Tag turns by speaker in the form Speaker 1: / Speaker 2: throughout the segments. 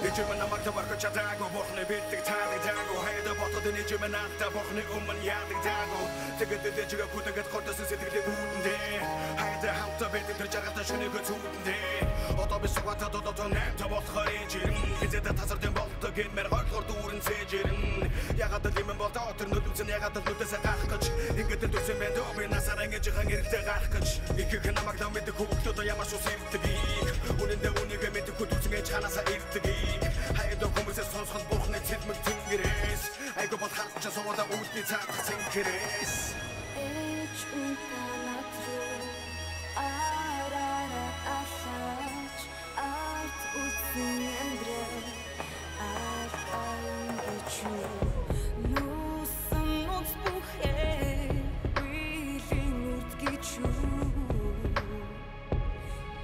Speaker 1: 이제만 남았다 말고 자다고 버튼에 빌딩 타리다고 해도 버튼은 이제만 남다 버튼에 오면 야딩다고 뜨거뜨게 지가 구덩이 걷어서 새들이 우는데 해도 한다 빌딩들 작았다 쉬는 그 두는데 어떤 비속아 더더더 냄새 버터리지름 이제 다 타설된 버터긴 매일 얼굴 두른 세지름 야가다 되면 버터 어떤 누듬선 야가다 누드서 가르거지 인간들 두세면 도비 나 사랑해 저 항해를 가르거지 이그 그나마 더 믿고 국도도 야마쇼 샘뜨기 우는데 오늘 그 믿고 구두층에 차나사 일뜨기 하여도 고물새 손손 보내 tit 등그레스 아이고 뭐 한자 소원다 웃기 다 생그레스
Speaker 2: Eçmenta natru Arara aşaç Art utsin embre Art ayın geçu Nusun ut buhe Wilin ut geçu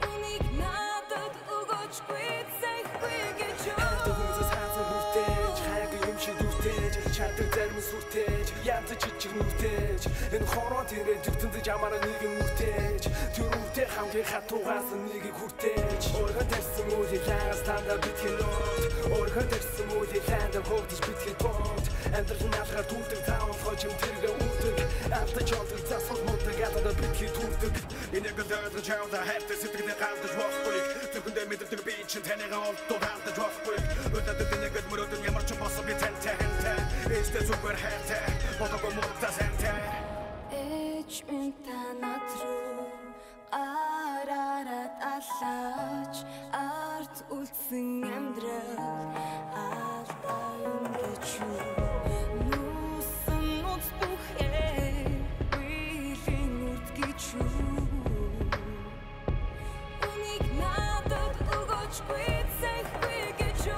Speaker 2: Unik nadat ugoç quit say quick geçu Чаддаг зарим сүртэж янз жижиг нүртэж энэ хорон тэрэ зүгтэнд ямаар нэг нүртэж түрүүтэй хамгийн хатуугаас нэг хүртэж өөрөө тарьсан үйл ягаас тандаа битгий нот өөрөө тарьсан үйл ягаас хөвдөж битгий бот амьдрал наалгаар түүдэг таавал хожим тэргээ үүдэг алдаж олдог засал муудаг адаа битгий түүдэг энэ гэдэг чавда хайртай сэтгэлээ галдаж болохгүй зөвхөндөө мэддэг би чинь танайгаа олддог галдаж болохгүй өдөрт нэгд мөрөдөн ямар ч босоо би тантай Este super herte, boto con multa gente Eçmenta natru Ararat aşaç Art ultsin emdrel Alt ayın geçu Nusun ut buhe Wilin urt geçu Unik nadat ugoç quit say quick geçu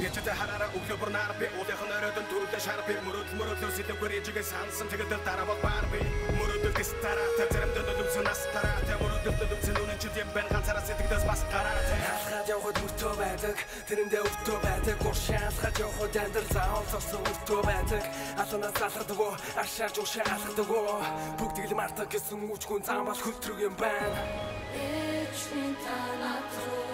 Speaker 1: Geçide harara uglubur narbi Odayın örödün turda şarbi Murut sidi güreciğe sansın Tıgıdır tarabal barbi Murudul kistara Terterim döndüdümsün astarate Murudul döndümsün onun için ben kansara sedigdöz baskarate Алхаад явахад өртөө байдаг Тэрэндээ өртөө байдаг Уршаа алхаад явахад амьдрал заавал зогсон өртөө байдаг Аланаас залхардагөө Аршааж уршаа алхадагөө Бүгдийг л мартаг гэсэн үчгүн зам бол хөтрөг юм байна
Speaker 2: Eçmenta natru